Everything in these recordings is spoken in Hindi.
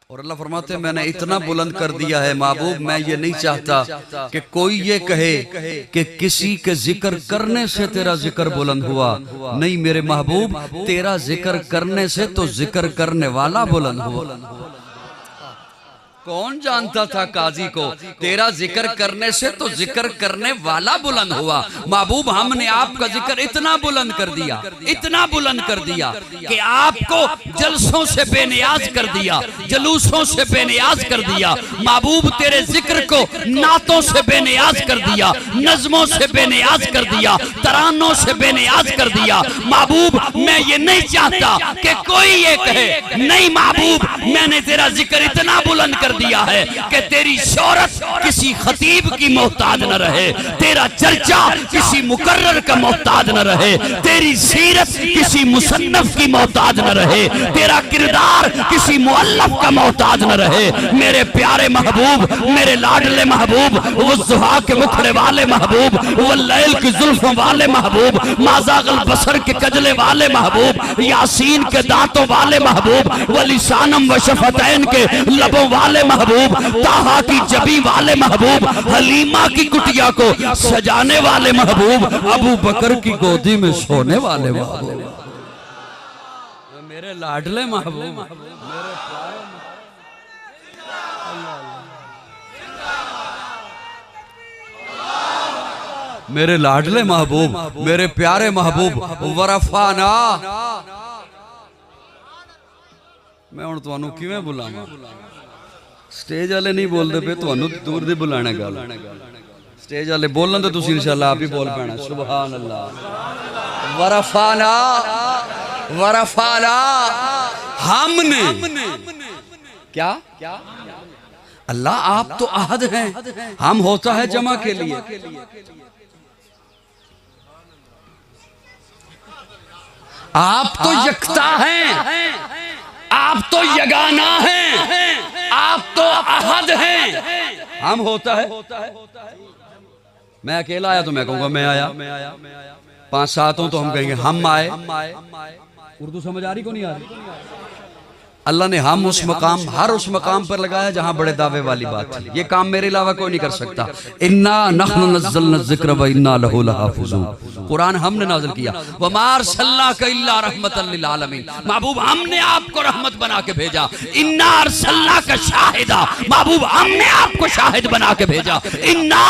और अल्लाह फरमाते हैं मैंने इतना बुलंद कर दिया है महबूब, मैं ये नहीं चाहता कि कोई ये कहे कि किसी के जिक्र करने से तेरा जिक्र बुलंद हुआ। नहीं मेरे महबूब, तेरा जिक्र करने से तो जिक्र करने वाला बुलंद हुआ। कौन जानता था काजी को, तेरा जिक्र करने से तो जिक्र करने वाला बुलंद हुआ। महबूब हमने आपका जिक्र इतना बुलंद कर दिया, इतना बुलंद कर दिया कि आपको जलसों से बेनियाज कर दिया, जलूसों से बेनियाज कर दिया। महबूब तेरे जिक्र को नातों से बेनियाज कर दिया, नज़मों से बेनियाज कर दिया, तरानों से बेनियाज कर दिया। महबूब मैं ये नहीं चाहता कि कोई ये कहे, नहीं महबूब मैंने तेरा जिक्र इतना बुलंद कर दिया है कि तेरी शोहरत किसी खतीब की मोहताज न रहे, तेरा चर्चा किसी मुकर्रर का मोहताज न रहे, तेरी सीरत किसी मुसन्नफ की मोहताज न रहे, तेरा किरदार किसी मुअल्लफ का मोहताज न रहे। मेरे प्यारे महबूब, मेरे लाडले महबूब, वो ज़ुहा के मुखड़े वाले महबूब, वो लैल की जुल्फों वाले महबूब, माज़ागल बसर के कजले वाले महबूब, यासीन के दांतों वाले महबूब, वो लिसानम व शफतैन के लबों वाले महबूब, ताहा की जबी वाले महबूब, हलीमा की कुटिया को सजाने वाले महबूब, अबू बकर की गोदी में सोने वाले महबूब, मेरे लाडले महबूब, मेरे लाडले महबूब, मेरे प्यारे महबूब वरफाना। मैं हुण तुहानू किवें बुलावां? स्टेज वाले नहीं बोलते पे, तुहानू दूर दे बुलाना गल। स्टेज वाले बोलन तो तुसीं इंशाअल्लाह आप ही बोल पैना। सुभान अल्लाह। वरफाना वरफाना, हमने क्या अल्लाह आप तो अहद हैं, हम होता है जमा के लिए। आप तो यकता हैं, आप तो यगाना हैं, आप तो अहद हैं, हम होता है। मैं अकेला आया तो मैं कहूंगा मैं आया, 5-7 हो तो हम कहेंगे हम आए। उर्दू समझ आ रही को नहीं आ रही? अल्लाह ने हम उस मकाम, हर उस मकाम पर लगाया जहां बड़े दावे वाली बात थी। ये काम मेरे अलावा कोई नहीं कर सकता। इन्ना नहनु नज़्ज़लना ज़िक्र व इन्ना लहू लहाफ़िज़ून, कुरान हमने नाज़िल किया। व मा अरसलनाका इल्ला रहमतल लिल आलमीन, महबूब हमने आपको रहमत बना के भेजा। इन्ना अरसलनाका शाहिदा, महबूब हमने आपको शाहिद बना के भेजा। इन्ना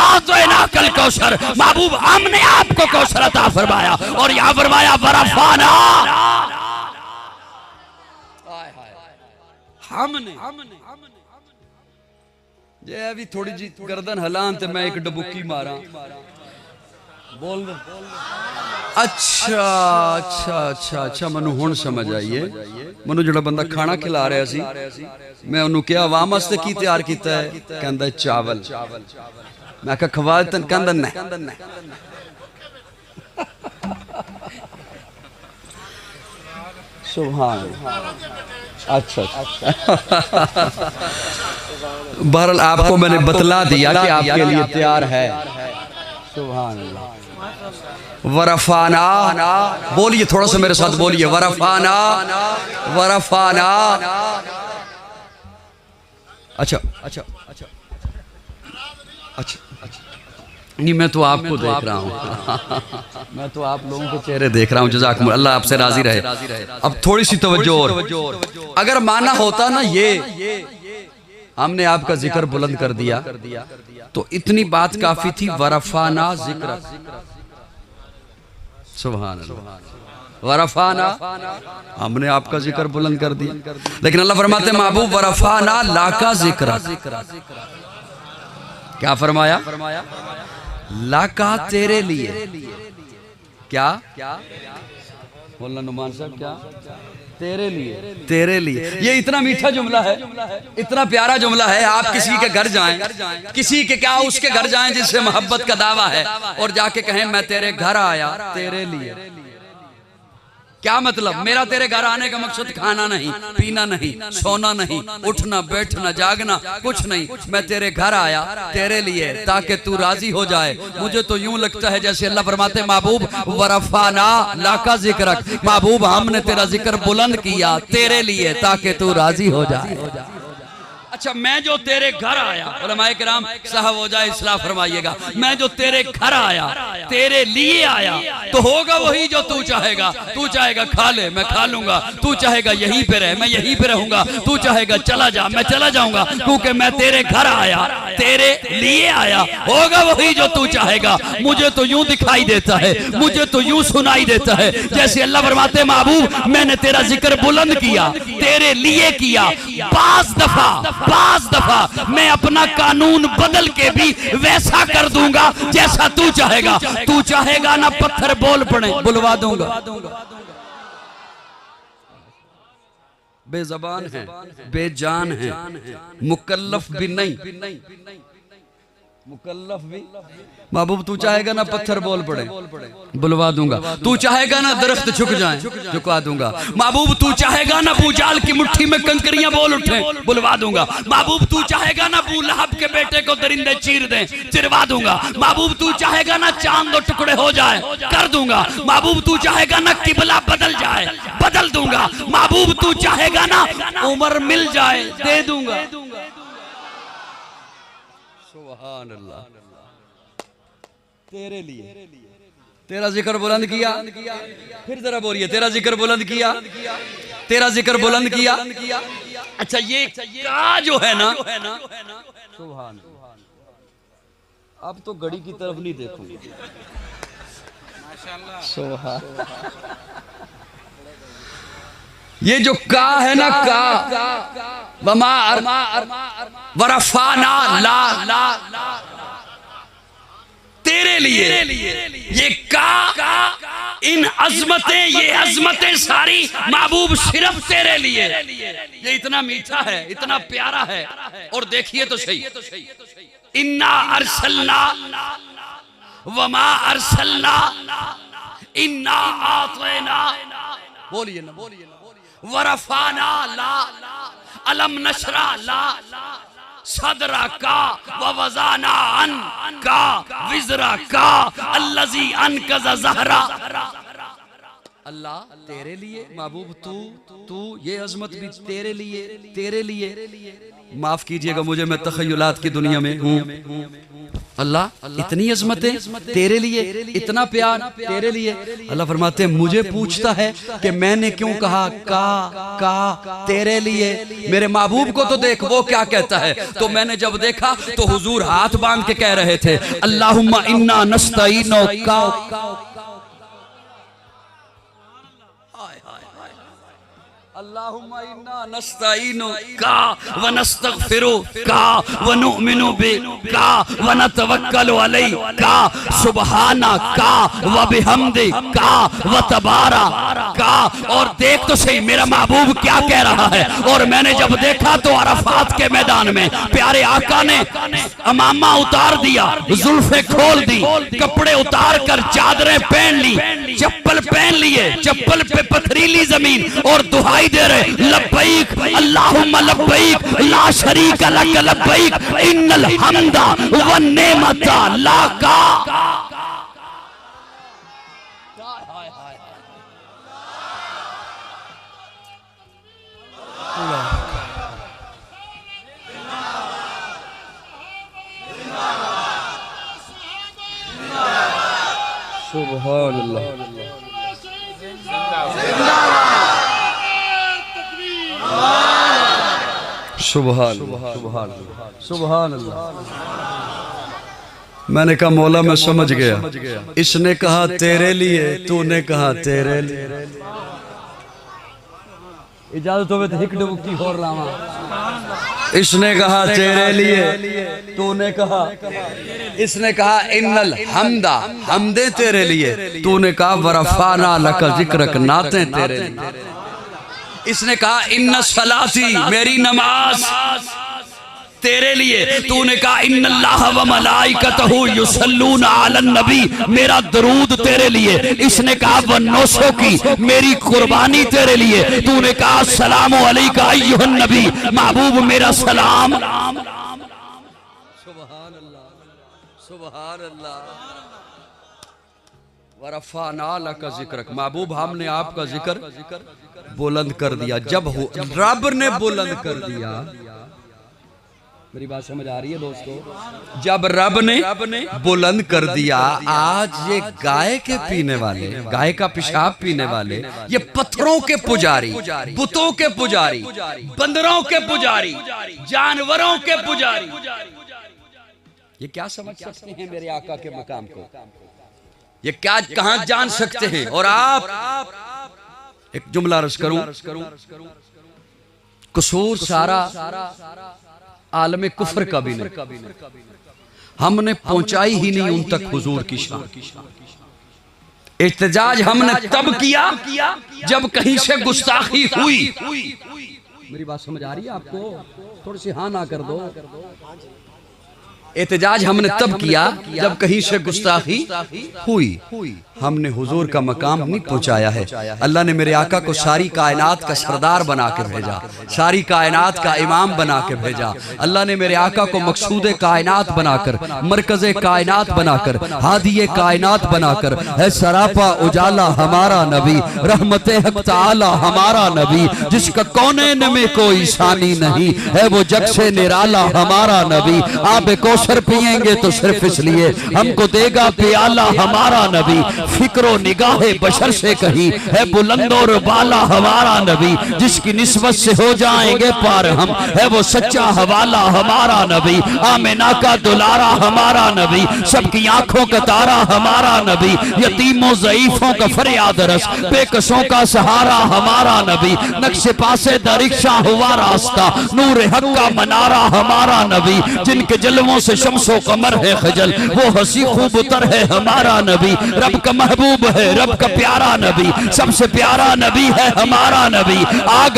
आतैनाकल कौसर, महबूब हमने आपको कौसर अता फरमाया। और यहाँ फरमाया वरफाना, हमने जे अभी थोड़ी जी गर्दन हलान ते मैं एक डबुक्की मारा बोल दे। अच्छा अच्छा अच्छा अच्छा, मनु हुण समझ आइए। मनु जड़ा बंदा खाना खिला रहा सी, मैं उन्होंने क्या आवाम वास्ते की तैयार किया है? कहंदा चावल। मैं कहा खवा तन, कहंदा नहीं। सुभान अच्छा बहरहाल आपको मैंने बतला दिया कि आपके लिए तैयार है। सुभान अल्लाह। वरफाना, बोलिए थोड़ा सा मेरे साथ बोलिए, वरफाना वरफाना। अच्छा अच्छा अच्छा अच्छा अच्छा, नहीं मैं तो आपको देख रहा हूँ, मैं तो आप लोगों के चेहरे देख रहा हूँ। जज़ाकुम अल्लाह आपसे राजी रहे। अब थोड़ी सी तवज्जो और, अगर माना होता ना ये हमने आपका जिक्र बुलंद कर दिया तो इतनी बात काफी थी। वरफाना जिक्र, सुभान अल्लाह। वरफाना, हमने आपका जिक्र बुलंद कर दिया। लेकिन अल्लाह फरमाते महबूब वरफाना लाका जिक्र, क्या फरमाया? लाका तेरे लिए। क्या बोलना नुमान साहब? क्या तेरे लिए? तेरे लिए। ये इतना मीठा जुमला है, इतना प्यारा जुमला है। आप किसी के घर जाएं, किसी के क्या उसके घर जाएं जिससे मोहब्बत का दावा है, और जाके कहें मैं तेरे घर आया तेरे लिए। क्या मतलब? मेरा तेरे घर आने का मकसद खाना नहीं, पीना नहीं, सोना नहीं, उठना बैठना जागना कुछ नहीं। मैं तेरे घर आया तेरे लिए ताकि तू राजी हो जाए। मुझे तो यूं लगता है जैसे अल्लाह फरमाते महबूब वरफाना लाका जिक्रक, महबूब हमने तेरा जिक्र बुलंद किया तेरे लिए ताकि तू राजी हो जाए। अच्छा, मैं जो तेरे घर आया, उलमाए किराम साहब हो जाए इस्लाह फरमाइएगा, मैं जो तेरे घर आया तेरे लिए आया तो होगा वही जो तू चाहेगा। तू चाहेगा खा ले, मैं खा लूंगा। तू चाहेगा यहीं पे रहे, मैं यहीं पे रहूंगा। तू चाहेगा चला जा, मैं चला जाऊंगा, क्योंकि मैं तेरे घर आया तेरे लिए आया। होगा वही जो तू चाहेगा। मुझे तो यूं दिखाई देता है, मुझे तो यूं सुनाई देता है जैसे अल्लाह फरमाते महबूब मैंने तेरा जिक्र बुलंद किया तेरे लिए किया। 5 दफा मैं अपना कानून बदल के भी वैसा कर दूंगा जैसा तू चाहेगा। तू चाहेगा ना पत्थर बोल पड़े, बुलवा दूंगा। बेजबान है, बेजान है, मुकल्लफ भी नहीं, मुकल्लफ भी। महबूब तू चाहेगा ना पत्थर बोल पड़े, बुलवा दूंगा। तू चाहेगा ना दरख्त झुक जाए, झुका दूंगा। महबूब तू चाहेगा ना अबू जाल की मुट्ठी में कंकरियां बोल उठे, बुलवा दूंगा। महबूब तू चाहेगा ना अबू लहब के बेटे को दरिंदे चीर दें, चिरवा दूंगा। महबूब तू चाहेगा ना चांद दो टुकड़े हो जाए, कर दूंगा। महबूब तू चाहेगा ना किबला बदल जाए, बदल दूंगा। महबूब तू चाहेगा ना उम्र मिल जाए, दे दूंगा। सुभान अल्लाह। तेरे लिए तेरा जिक्र बुलंद किया, फिर जरा बोलिए तेरा जिक्र बुलंद किया, तेरा जिक्र बुलंद किया। अच्छा, ये का जो है ना, सुभान, अब तो घड़ी की तरफ नहीं देखूंगी। सुभान, ये जो का है ना, का वमा वरफाना ला तेरे लिए, ये का इन अजमतें, ये अजमतें सारी महबूब सिर्फ तेरे लिए। ये इतना मीठा है, इतना प्यारा है। और देखिए तो सही, इन्ना अरसलना वमा अरसलना इन्ना आतैना, बोलिए ना, बोलिए ना, वरफाना ला अलम नशरा ला सदरा का ववज़ाना अन का विज़रा का अल्लज़ी अनक़ज़ ज़हरा। अल्लाह तेरे लिए, महबूब तू ये अजमत भी तेरे लिए, तेरे लिए। माफ कीजिएगा मुझे, मैं तख़य्युलात की दुनिया में हूँ। अल्लाह इतनी अजमतें तेरे लिए, इतना प्यार तेरे लिए। अल्लाह फरमाते हैं मुझे पूछता है कि मैंने क्यों कहा का तेरे लिए। मेरे महबूब को तो देख वो क्या कहता है। तो मैंने जब देखा तो हुजूर हाथ बांध के कह रहे थे अल्लाहुम्मा इन्ना नस्तईनो का, अल्लाहुम्मा इन्ना नस्तईनु का व नस्तगफिरु का व नुमिनु बि का व नतवक्कलु अलैहि का सुबहाना का व बिहम्दि का व तबारा का। और देख तो सही मेरा महबूब क्या कह रहा है। और मैंने जब देखा तो अरफात के मैदान में प्यारे आका ने अमामा उतार दिया, जुल्फे खोल दी, कपड़े उतार कर चादरें पहन ली, चप्पल पहन लिए, चप्पल पे पथरीली जमीन, और दुहाई दे रहे लब्बैक अल्लाहुम्मा लब्बैक ला शरीक लक लब्बैक इन्नल हम्दा वन नेमता लका। सुभान अल्लाह, सुभान सुभान सुभान अल्लाह। मैंने कहा मौला मैं समझ गया, इसने कहा तेरे लिए, तूने कहा तेरे लिए। इजाजत हो तो हिक डुबकी हो रहा। इसने कहा तेरे लिए, तूने कहा, इसने कहा इन्नल हमदा हमदे तेरे लिए, तूने कहा वरफाना लक जिक्रक नाते तेरे लिए। इसने कहा इन्ना सलाती मेरी नमाज, तेरे लिए। तूने कहा इन्नल्लाह व मलाइकतहु युसल्लूना अलन नबी, मेरा दरूद तेरे लिए। इसने कहा व नौसों की, मेरी कुर्बानी तेरे लिए। तूने कहा सलामु अलैका अय्युहन नबी, महबूब मेरा सलाम। सुभान अल्लाह, सुभान अल्लाह। वरफ़अना लका ज़िक्रक, महबूब हमने आपका जिक्र बुलंद कर दिया। जब रब ने बुलंद कर दिया, मेरी बात समझ आ रही है दोस्तों? जब रब ने बुलंद कर दिया, आज ये गाय के पीने वाले, गाय का पेशाब पीने वाले, ये पत्थरों के पुजारी, बुतों के पुजारी, बंदरों के पुजारी, जानवरों के पुजारी, ये क्या समझ सकते हैं मेरे आका के मकाम को? ये क्या कहां जान सकते हैं? और आप एक जुमला अर्ज करूं, कसूर सारा आलमे कुफर का भी नहीं, हमने पहुंचाई ही नहीं उन तक हुजूर की शान। इhtजाज हमने तब किया जब कहीं से गुस्ताखी हुई। मेरी बात समझ आ रही है आपको? थोड़ी सी हाँ ना कर दो। एहतजाज हमने तब किया जब कहीं से गुस्ताखी हुई। हमने हुजूर का मकाम नहीं पहुंचाया है। अल्लाह ने मेरे आका को सारी कायनात का सरदार बना के भेजा, सारी कायनात का इमाम बना के भेजा। अल्लाह ने मेरे आका को मकसूद कायनात बनाकर, मरकज कायनात बनाकर, हादिये कायनात बनाकर, है सरापा उजाला हमारा नबी, रहमत हक ताला हमारा नबी, जिसका कौनैन में कोई शानी नहीं है, वो जग से निराला हमारा नबी। आप कौसर पिएंगे तो सिर्फ इसलिए हमको देगा प्याला हमारा नबी। फिक्रो निगाहे बशर से कहीं है बुलंद और बाला हमारा नबी, जिसकी निस्बत से हो जाएंगे पार हम, है वो सच्चा हवाला हमारा नबी। आमिना का दुलारा हमारा नबी, सबकी आंखों का तारा हमारा नबी, यतीमों ज़ईफों का फरियाद रस, बेकसों का सहारा हमारा नबी। नक्शे पासे दरिक्षा हुआ रास्ता, नूर हक का मनारा हमारा नबी, जिनके जलवों से शम्सो कमर है खजल, वो हंसी खूब उतर है हमारा नबी। रब का महबूब है, रब का प्यारा नबी, सबसे प्यारा नबी है हमारा नबी। आ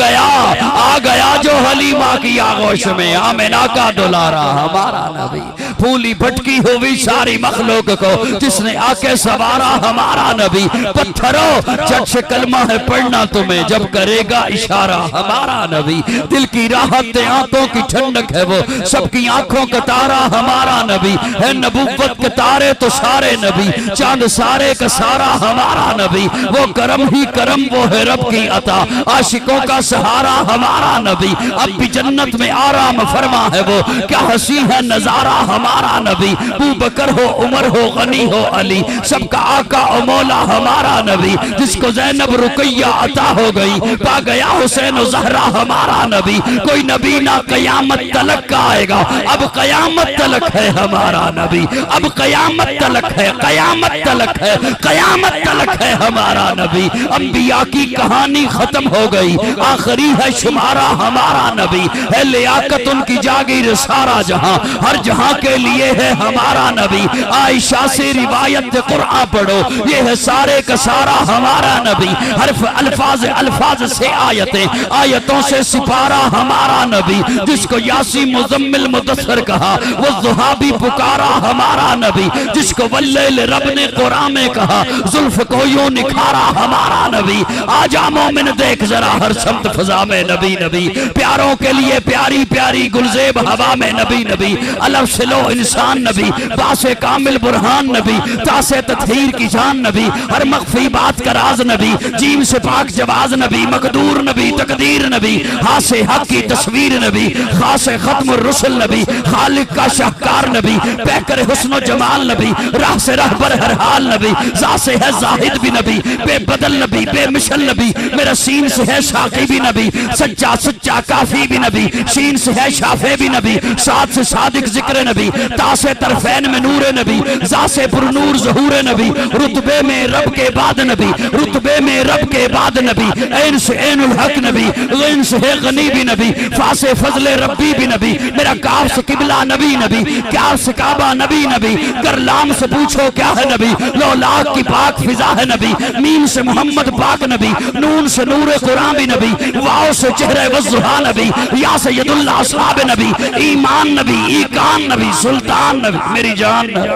गया जो हलीमा की आगोश में, आमिना का दुलारा हमारा नबी। फूली भटकी हुई सारी मखलूक को जिसने आके सवारा हमारा नबी। पत्थरों जग से कलमा है पढ़ना तुम्हें, जब करेगा इशारा हमारा नबी। दिल की राहत आंखों की ठंडक है वो, सबकी आंखों का तारा हमारा नबी है। नबुव्वत के तारे तो सारे नबी, चांद सारे का सारा हमारा नबी। वो करम ही करम, वो है रब की अता, आशिकों का सहारा हमारा नबी। अब भी जन्नत में आराम फरमा है वो, क्या हंसी है नजारा हमारा नबी। अबू बकर हो, उमर हो, गनी हो, अली, सबका आका और मौला हमारा नबी। जिसको ज़ैनब रुकैया अता हो गई, पा गया हुसैन और ज़हरा हमारा नबी। कोई नबी ना कयामत तलक का आएगा, अब कयामत तलक है हमारा नबी। अब कयामत तलक है, कयामत तलक है, कयामत तलक है हमारा नबी। अंबिया की कहानी खत्म हो गई, आखिरी है शुमारा हमारा नबी। है लियाकत उनकी जागीर सारा जहां, हर जहां के लिए है हमारा नबी। आयशा से रिवायत कुरान पढ़ो, ये है सारे का सारा हमारा नबी। हर्फ अल्फाज अल्फाज से आयतें, आयतों से सिपारा हमारा नबी। जिसको यासी मुजम्मिल मुदस्सर कहा, वो ज़ुहा भी पुकारा हमारा नबी। जिसको वल्लैल रब ने कुरान में कहा, जुल्फ को यूं निखारा हमारा नबी। आजा मोमिन देख जरा हर समत फजा में नबी नबी, प्यारों के लिए प्यारी प्यारी गुलजेब हवा में नबी नबी। अलफ से लो इंसान नबी, बासे कामिल बुरहान नबी, तासे तत्हीर की जान नबी, हर मख्फी बात का राज नबी। जीम से पाक जवाज नबी, मकदूर नबी, तकदीर नबी, हासे हक की तस्वीर नबी, खासे खत्म रुसल नबी, खालिक का शाहकार नबी, पैकर हुस्न जमाल नबी, राह से रहबर हर हाल नबी, जा से है जाहिद भी नबी, बेबदल नबी, बेमिशल नबी, मेरा सीन से है शाकी भी नबी, सच्चा सच्चा काफी भी नबी, शीन से है शाफे भी नबी, साथ से सादिक जिक्र नबी, तासे तरफैन में नूर नबी, जासे पुरनूर ज़हूर नबी, रुतबे में रब के बाद नबी, रुतबे में रब के बाद नबी, ऐन से ऐनुल हक नबी, गैन से है गनी भी नबी, फासे फजले रब्बी भी नबी, मेरा काफ से किबला नबी नबी, क्या से काबा नबी नबी, करलाम से पूछो क्या है नबी, लौलाक की पाक फिजा है नबी, मीम से मोहम्मद पाक नबी, नून से नूर कुरान भी नबी, वाव से चेहरे वज़ुहा नबी, या से यदुल्ला असहाब नबी, ईमान नबी, ईकान नबी, सुल्तान नबी, मेरी जान नबी,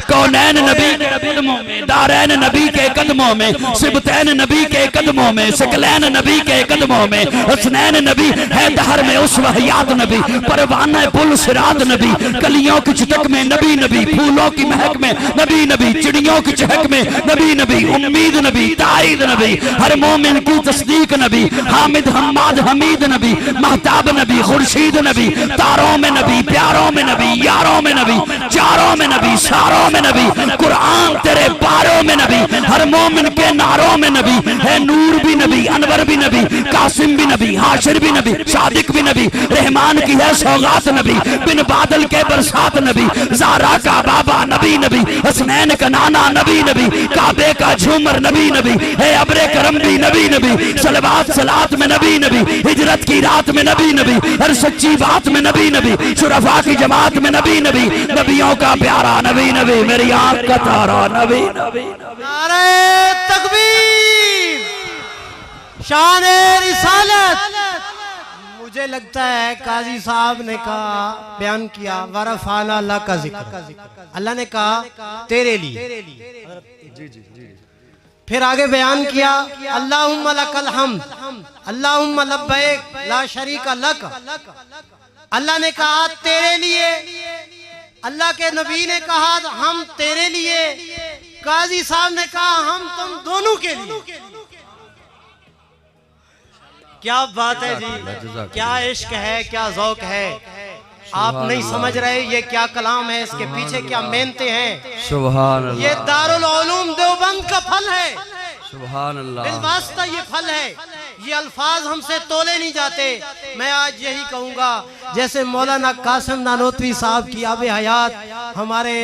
कौनैन नबी के कदमों में, दारैन नबी के कदमों में, सिबतैन नबी के कदमों में, सकलैन नबी के कदमों में, हसनैन नबी है दहर में उस वहयात नबी, परवाना पुल सिरात नबी, कलियों की चितक में नबी नबी, फूलों की महक में नबी नबी, चिड़ियों की चहक में नबी नबी, उम्मीद नबी, ताईद नबी, हर मोमिन की तस्दीक नबी, हामिद हम्माद हमीद नबी, महताब नबी, खुर्शीद नबी, तारों में नबी, प्यारों में नबी, यारों में नबी, चारों में नबी, सारों में नबी, कुरान तेरे पारों में नबी, हर मोमिन के नारों में नबी, है नूर भी नबी, अनवर भी नबी, कासिम भी नबी, हाशिर भी नबी, सादिक भी नबी, रहमान की है सौगात नबी, बिन बादल के बरसात नबी, ज़ारा का बाबा नबी नबी, हसनैन का नाना नबी नबी, काबे का झूमर नबी नबी, है अब्रे करम भी नबी नबी, सलवात सलात में नबी नबी, हिजरत की रात में नबी नबी, हर सच्ची बात में नबी नबी, शुरफा की जमात में नबी नबी, नबियों का प्यारा नबी नबी, मेरी आंख का तारा नबी नबी, नारे तकबीर, शान रिसालत। मुझे लगता है काजी साहब ने कहा, बयान किया वरफाना ला का जिक्र, अल्लाह ने कहा तेरे लिए, फिर आगे बयान किया अल्लाहुम्मा लकल हम्द, अल्लाहुम्मा लब्बैक ला शरीका लक। अल्लाह ने कहा तेरे लिए, अल्लाह के नबी ने कहा हम तेरे लिए, काजी साहब ने कहा हम तुम दोनों के लिए। क्या बात है जी, क्या इश्क है, क्या ज़ौक़ है। आप नहीं समझ रहे ये क्या कलाम है, इसके पीछे क्या मेहनतें हैं। सुभान अल्लाह, ये दारुल उलूम देवबंद का फल है, सुभान अल्लाह, बिलवास्ता ये फल है। ये अल्फाज हमसे तोले नहीं जाते। मैं आज यही कहूँगा, जैसे मौलाना कासिम नानोतवी साहब की आबे हयात हमारे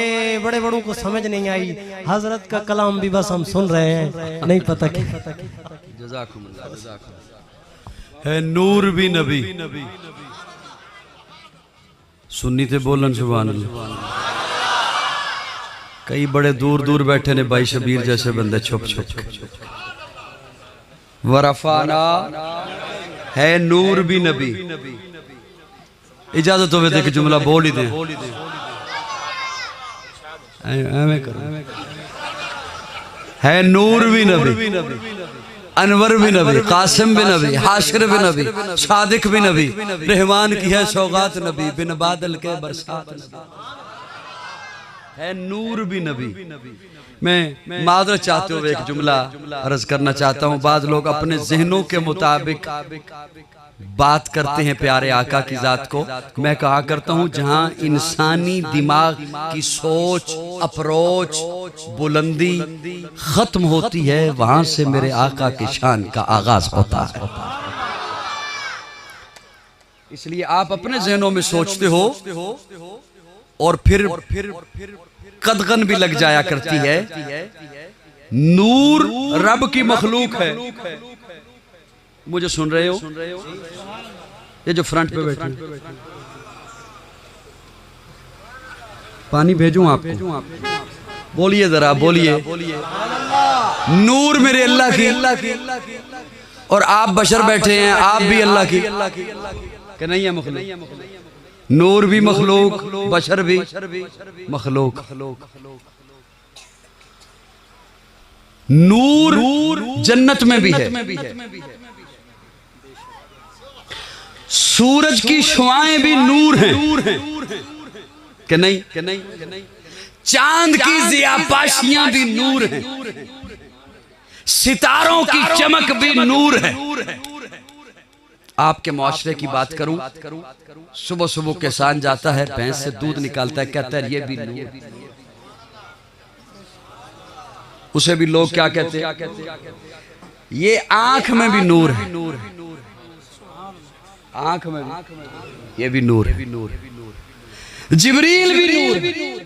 बड़े बड़ों को समझ नहीं आई, हजरत का कलाम भी बस हम सुन रहे हैं, नहीं पता कि जज़ाकुमुल्लाह, जज़ाकुमुल्लाह। है नूर भी नबी, सुन्नी थे बोलन सुभान अल्लाह। कई बड़े दूर दूर बैठे ने भाई शबीर जैसे बंदे छुप छुप। वरफाना है नूर भी नबी। इजाजत हो दे कि जुमला बोल ही दे, है नूर भी नबी, अनवर भी नबी, कासिम भी नबी, हाशिर भी नबी, सादिक भी नबी, रहमान की है सौगात नबी, बिन बादल के बरसात नबी, है नूर भी नबी। मैं मादरत चाहते हुए एक जुमला अर्ज करना चाहता हूँ। बाद लोग अपने जहनों के मुताबिक बात करते हैं प्यारे आका की जात को। मैं कहा करता हूँ जहाँ इंसानी दिमाग की सोच, अप्रोच, बुलंदी खत्म होती है, वहां से मेरे आका की शान का आगाज होता है। इसलिए आप अपने जहनों में सोचते हो और फिर कदगन भी लग जाया करती है। नूर रब की मखलूक है। मुझे सुन रहे हो? ये जो फ्रंट पे बैठे, पानी भेजूं आपको? बोलिए जरा, बोलिए। नूर मेरे अल्लाह की, और आप बशर बैठे हैं, आप भी अल्लाह की कि नहीं है मखलूक? नूर भी मखलूक, बशर भी मखलूक। नूर जन्नत में भी है, सूरज की शुआएं भी नूर हैं कि नहीं? चांद की ज़ियापाशियां भी नूर हैं, सितारों की चमक भी नूर है। आपके मुआशरे की बात करूं, सुबह सुबह किसान जाता है, भैंस से दूध निकालता है, कहता है ये भी नूर। उसे भी लोग क्या कहते हैं? ये आंख में भी नूर है, आंख में भी ये भी नूर है। जिब्रील भी नूर,